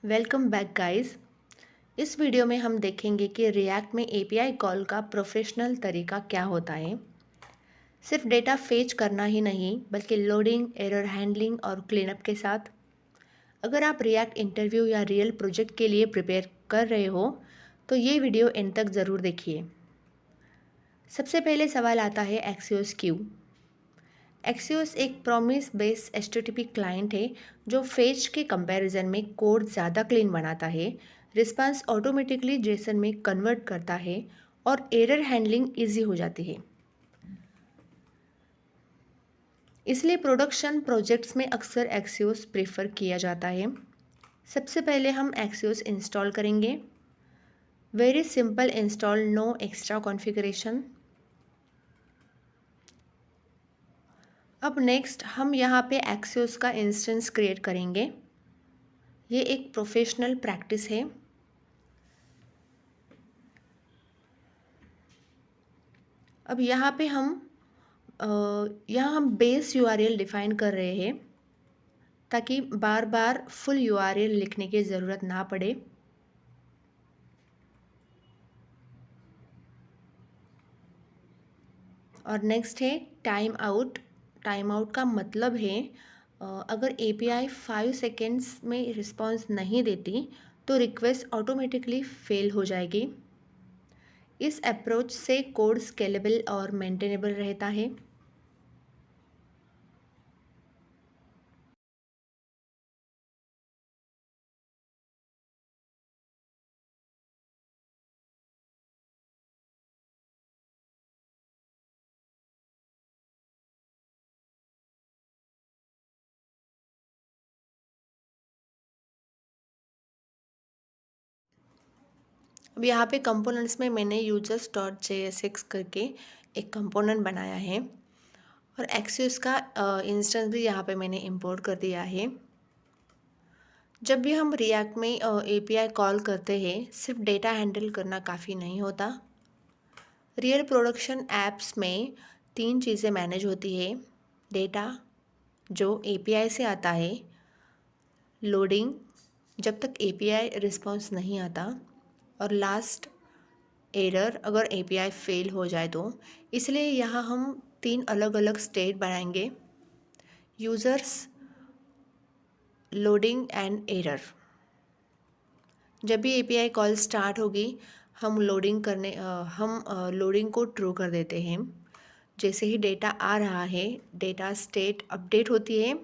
Welcome back guys. इस video में हम देखेंगे कि रिएक्ट में एपीआई कॉल का प्रोफेशनल तरीका क्या होता है। सिर्फ डेटा फेच करना ही नहीं बल्कि लोडिंग, एरर हैंडलिंग और क्लीनअप के साथ। अगर आप रिएक्ट इंटरव्यू या रियल प्रोजेक्ट के लिए प्रिपेयर कर रहे हो तो ये वीडियो एंड तक ज़रूर देखिए। सबसे पहले सवाल आता है एक्सियोस क्यू। एक्सियोस एक प्रॉमिस बेस्ड एचटीटीपी क्लाइंट है जो फेच के कंपैरिजन में कोड ज़्यादा क्लीन बनाता है, रिस्पांस ऑटोमेटिकली जेसन में कन्वर्ट करता है और एरर हैंडलिंग इजी हो जाती है। इसलिए प्रोडक्शन प्रोजेक्ट्स में अक्सर एक्सियोस प्रेफर किया जाता है। सबसे पहले हम एक्सियोस इंस्टॉल करेंगे। Very simple install, no extra configuration. अब नेक्स्ट हम यहाँ पे एक्सियोस का इंस्टेंस क्रिएट करेंगे। ये एक प्रोफेशनल प्रैक्टिस है। अब यहाँ हम बेस यूआरएल डिफ़ाइन कर रहे हैं ताकि बार बार फुल यूआरएल लिखने की ज़रूरत ना पड़े। और नेक्स्ट है टाइम आउट। टाइम आउट का मतलब है अगर एपीआई 5 सेकेंड्स में रिस्पॉन्स नहीं देती तो रिक्वेस्ट ऑटोमेटिकली फेल हो जाएगी। इस अप्रोच से कोड स्केलेबल और मेंटेनेबल रहता है। अब यहाँ पे कंपोनेंट्स में मैंने यूजर्स डॉट JSX करके एक कंपोनेंट बनाया है और एक्सियोस का इंस्टेंस भी यहाँ पे मैंने इंपोर्ट कर दिया है। जब भी हम रिएक्ट में एपीआई कॉल करते हैं सिर्फ डेटा हैंडल करना काफ़ी नहीं होता। रियल प्रोडक्शन ऐप्स में 3 चीज़ें मैनेज होती है। डेटा जो एपीआई से आता है, लोडिंग जब तक एपीआई रिस्पॉन्स नहीं आता, और लास्ट एरर अगर एपीआई फेल हो जाए तो। इसलिए यहाँ हम 3 अलग अलग स्टेट बनाएंगे: यूज़र्स, लोडिंग एंड एरर। जब भी एपीआई कॉल स्टार्ट होगी हम लोडिंग को ट्रू कर देते हैं। जैसे ही डेटा आ रहा है डेटा स्टेट अपडेट होती है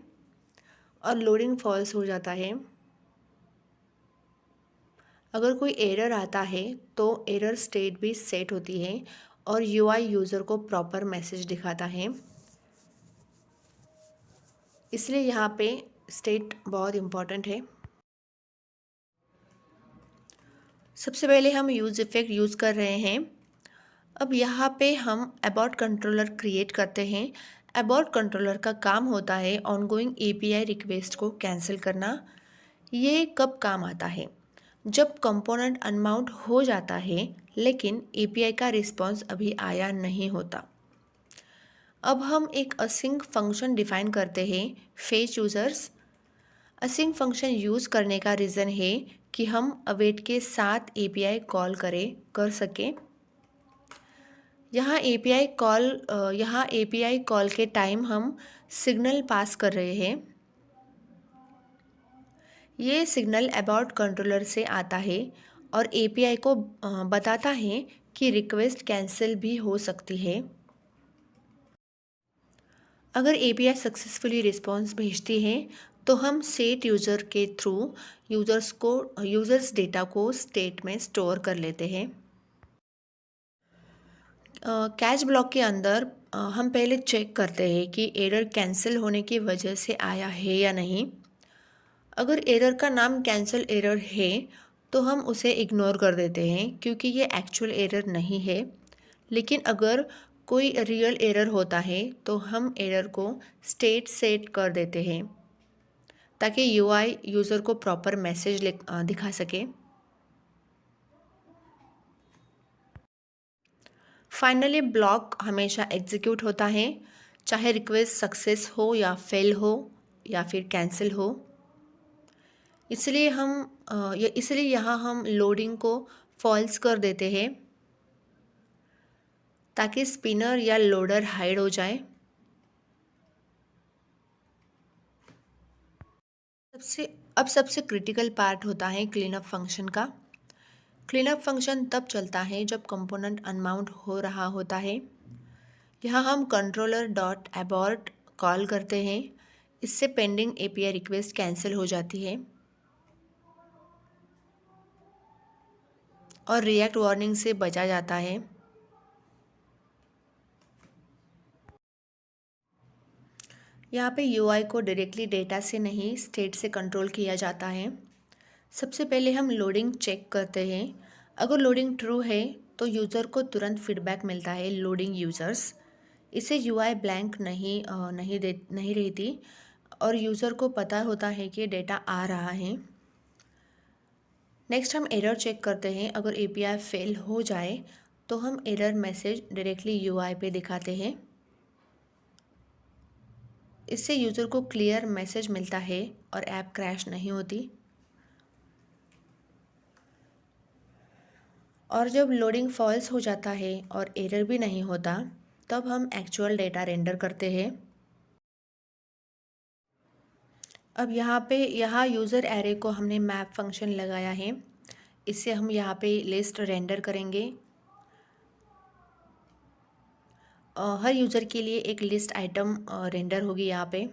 और लोडिंग फॉल्स हो जाता है। अगर कोई एरर आता है तो एरर स्टेट भी सेट होती है और यूआई यूज़र को प्रॉपर मैसेज दिखाता है। इसलिए यहाँ पे स्टेट बहुत इम्पॉर्टेंट है। सबसे पहले हम यूज़ इफ़ेक्ट यूज़ कर रहे हैं। अब यहाँ पे हम अबॉर्ट कंट्रोलर क्रिएट करते हैं। अबॉर्ट कंट्रोलर का काम होता है ऑनगोइंग एपीआई रिक्वेस्ट को कैंसिल करना। ये कब काम आता है? जब कंपोनेंट अनमाउंट हो जाता है लेकिन एपीआई का रिस्पॉन्स अभी आया नहीं होता। अब हम एक असिंक फंक्शन डिफाइन करते हैं, fetch users. Async function use करने का रीज़न है कि हम अवेट के साथ एपीआई कॉल कर सकें। यहाँ एपीआई कॉल के टाइम हम सिग्नल पास कर रहे हैं। ये सिग्नल अबॉर्ट कंट्रोलर से आता है और एपीआई को बताता है कि रिक्वेस्ट कैंसिल भी हो सकती है। अगर एपीआई सक्सेसफुली रिस्पॉन्स भेजती है तो हम सेट यूज़र के थ्रू यूज़र्स डेटा को स्टेट में स्टोर कर लेते हैं। कैच ब्लॉक के अंदर हम पहले चेक करते हैं कि एरर कैंसिल होने की वजह से आया है या नहीं। अगर एरर का नाम कैंसिल एरर है तो हम उसे इग्नोर कर देते हैं क्योंकि ये एक्चुअल एरर नहीं है। लेकिन अगर कोई रियल एरर होता है तो हम एरर को स्टेट सेट कर देते हैं ताकि यूआई यूज़र को प्रॉपर मैसेज दिखा सके। फाइनली ब्लॉक हमेशा एग्जीक्यूट होता है, चाहे रिक्वेस्ट सक्सेस हो या फेल हो या फिर कैंसिल हो। इसलिए यहाँ हम लोडिंग को फॉल्स कर देते हैं ताकि स्पिनर या लोडर हाइड हो जाए। सबसे क्रिटिकल पार्ट होता है क्लीनअप फंक्शन का। क्लीनअप फंक्शन तब चलता है जब कंपोनेंट अनमाउंट हो रहा होता है। यहाँ हम कंट्रोलर डॉट अबॉर्ट कॉल करते हैं। इससे पेंडिंग एपीआई रिक्वेस्ट कैंसिल हो जाती है और रिएक्ट वार्निंग से बचा जाता है। यहाँ पे यूआई को डायरेक्टली डेटा से नहीं, स्टेट से कंट्रोल किया जाता है। सबसे पहले हम लोडिंग चेक करते हैं। अगर लोडिंग ट्रू है तो यूज़र को तुरंत फीडबैक मिलता है लोडिंग यूज़र्स। इससे यूआई ब्लैंक नहीं रहती और यूज़र को पता होता है कि डेटा आ रहा है। नेक्स्ट हम एरर चेक करते हैं। अगर एपीआई फेल हो जाए तो हम एरर मैसेज डायरेक्टली यूआई पे दिखाते हैं। इससे यूज़र को क्लियर मैसेज मिलता है और ऐप क्रैश नहीं होती। और जब लोडिंग फॉल्स हो जाता है और एरर भी नहीं होता, तब हम एक्चुअल डेटा रेंडर करते हैं। अब यहाँ यूज़र एरे को हमने मैप फंक्शन लगाया है। इससे हम यहाँ पे लिस्ट रेंडर करेंगे। हर यूज़र के लिए एक लिस्ट आइटम रेंडर होगी यहाँ पे।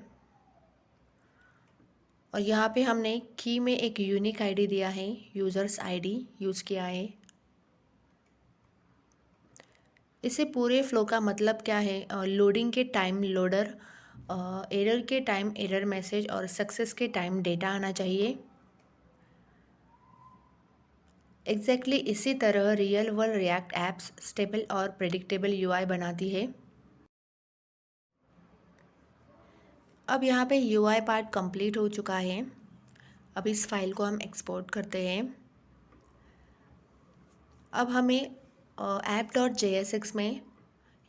और यहाँ पे हमने की में एक यूनिक आईडी दिया है, यूज़र्स आईडी यूज़ किया है। इससे पूरे फ्लो का मतलब क्या है, लोडिंग के टाइम लोडर, एरर के टाइम एरर मैसेज और सक्सेस के टाइम डेटा आना चाहिए। एग्जैक्टली इसी तरह real world react apps stable और प्रेडिक्टेबल यूआई बनाती है। अब यहाँ पे यूआई पार्ट कंप्लीट हो चुका है। अब इस फाइल को हम एक्सपोर्ट करते हैं। अब हमें app.jsx में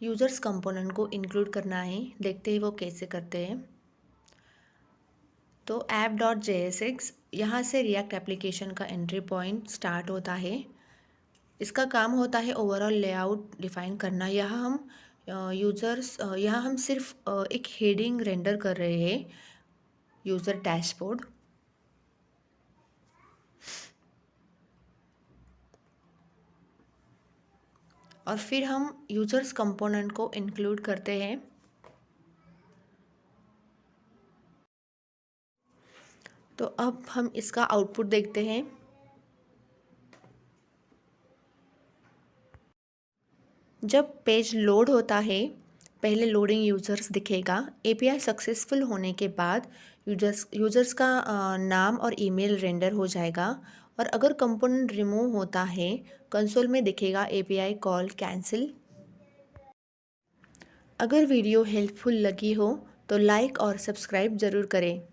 यूज़र्स कंपोनेंट को इंक्लूड करना है। देखते हैं वो कैसे करते हैं। तो app.jsx यहाँ से रिएक्ट एप्लीकेशन का एंट्री पॉइंट स्टार्ट होता है। इसका काम होता है ओवरऑल लेआउट डिफ़ाइन करना। यहाँ हम सिर्फ एक हेडिंग रेंडर कर रहे हैं, यूज़र डैशबोर्ड। और फिर हम यूज़र्स कंपोनेंट को इंक्लूड करते हैं। तो अब हम इसका आउटपुट देखते हैं। जब पेज लोड होता है, पहले लोडिंग यूज़र्स दिखेगा। एपीआई सक्सेसफुल होने के बाद यूज़र्स का नाम और ईमेल रेंडर हो जाएगा। और अगर कंपोनेंट रिमूव होता है, कंसोल में दिखेगा एपीआई कॉल कैंसिल। अगर वीडियो हेल्पफुल लगी हो तो लाइक और सब्सक्राइब ज़रूर करें।